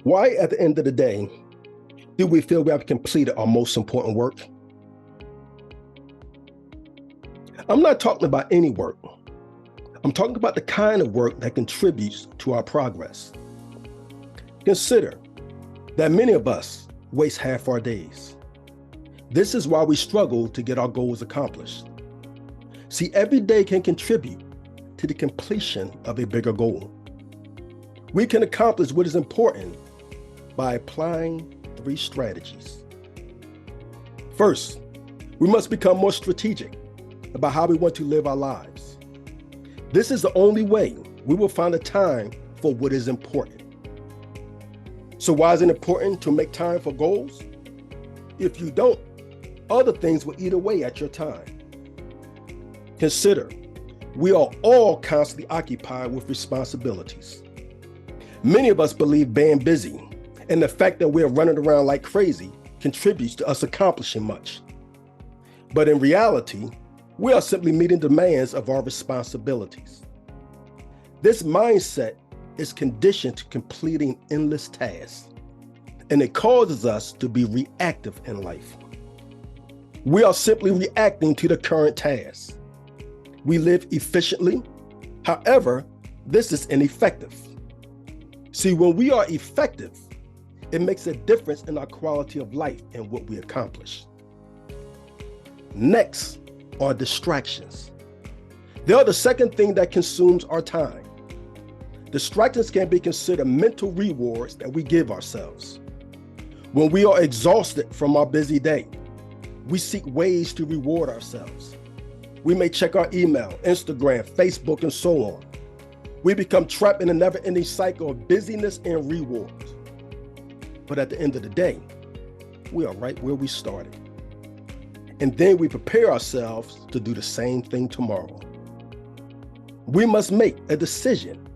Why, at the end of the day, do we feel we have completed our most important work? I'm not talking about any work. I'm talking about the kind of work that contributes to our progress. Consider that many of us waste half our days. This is why we struggle to get our goals accomplished. See, every day can contribute to the completion of a bigger goal. We can accomplish what is important by applying 3 strategies. First, we must become more strategic about how we want to live our lives. This is the only way we will find the time for what is important. So why is it important to make time for goals? If you don't, other things will eat away at your time. Consider, we are all constantly occupied with responsibilities. Many of us believe being busy and the fact that we're running around like crazy contributes to us accomplishing much. But in reality, we are simply meeting demands of our responsibilities. This mindset is conditioned to completing endless tasks, and it causes us to be reactive in life. We are simply reacting to the current task. We live efficiently. However, this is ineffective. See, when we are effective, it makes a difference in our quality of life and what we accomplish. Next are distractions. They are the second thing that consumes our time. Distractions can be considered mental rewards that we give ourselves. When we are exhausted from our busy day, we seek ways to reward ourselves. We may check our email, Instagram, Facebook, and so on. We become trapped in a never-ending cycle of busyness and rewards. But at the end of the day, we are right where we started. And then we prepare ourselves to do the same thing tomorrow. We must make a decision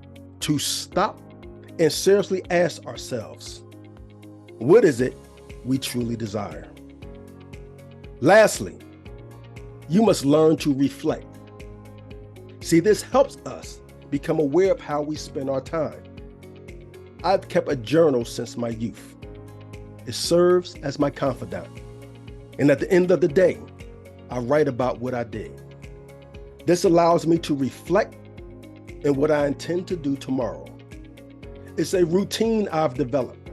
to stop and seriously ask ourselves, what is it we truly desire? Lastly, you must learn to reflect. See, this helps us become aware of how we spend our time. I've kept a journal since my youth. It serves as my confidant. And at the end of the day, I write about what I did. This allows me to reflect on what I intend to do tomorrow. It's a routine I've developed.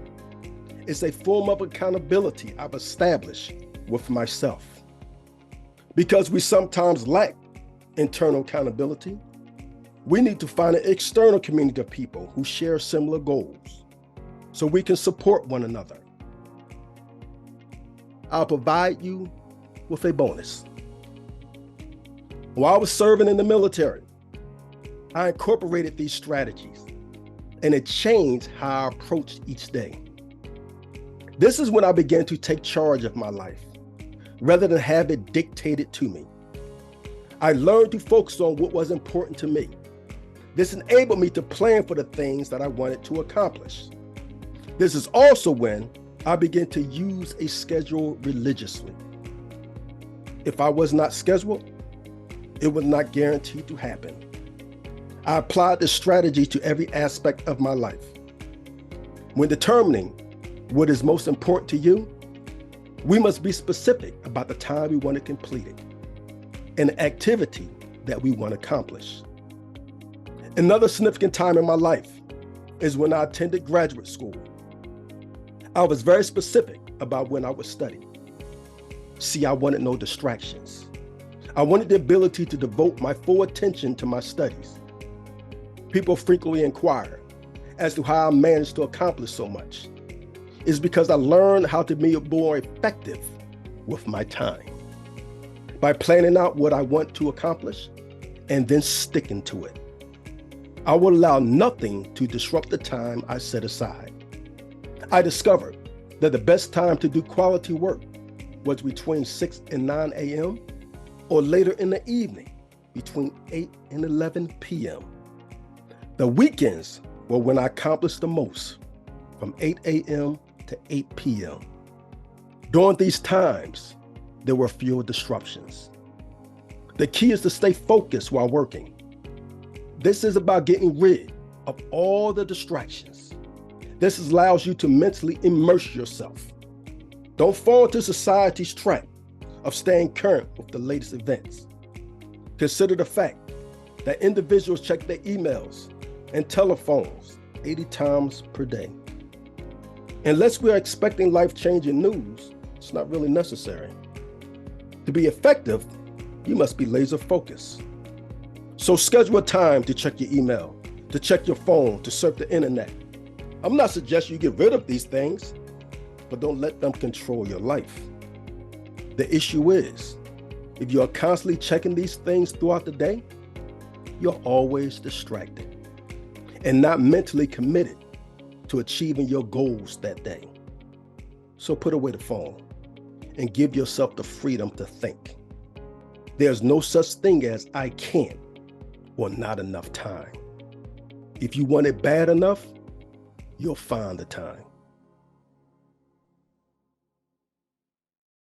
It's a form of accountability I've established with myself. Because we sometimes lack internal accountability, we need to find an external community of people who share similar goals so we can support one another. I'll provide you with a bonus. While I was serving in the military, I incorporated these strategies, and it changed how I approached each day. This is when I began to take charge of my life, rather than have it dictated to me. I learned to focus on what was important to me. This enabled me to plan for the things that I wanted to accomplish. This is also when I began to use a schedule religiously. If I was not scheduled, it was not guaranteed to happen. I applied this strategy to every aspect of my life. When determining what is most important to you, we must be specific about the time we want to complete it and the activity that we want to accomplish. Another significant time in my life is when I attended graduate school. I was very specific about when I would study. See, I wanted no distractions. I wanted the ability to devote my full attention to my studies. People frequently inquire as to how I managed to accomplish so much. It's because I learned how to be more effective with my time by planning out what I want to accomplish and then sticking to it. I will allow nothing to disrupt the time I set aside. I discovered that the best time to do quality work was between 6 and 9 a.m. or later in the evening between 8 and 11 p.m. The weekends were when I accomplished the most, from 8 a.m. to 8 p.m. During these times, there were fewer disruptions. The key is to stay focused while working. This is about getting rid of all the distractions. This allows you to mentally immerse yourself. Don't fall into society's trap of staying current with the latest events. Consider the fact that individuals check their emails and telephones 80 times per day. Unless we are expecting life-changing news, it's not really necessary. To be effective, you must be laser focused. So schedule a time to check your email, to check your phone, to surf the internet. I'm not suggesting you get rid of these things, but don't let them control your life. The issue is, if you are constantly checking these things throughout the day, you're always distracted and not mentally committed to achieving your goals that day. So put away the phone and give yourself the freedom to think. There's no such thing as I can't or not enough time. If you want it bad enough, you'll find the time.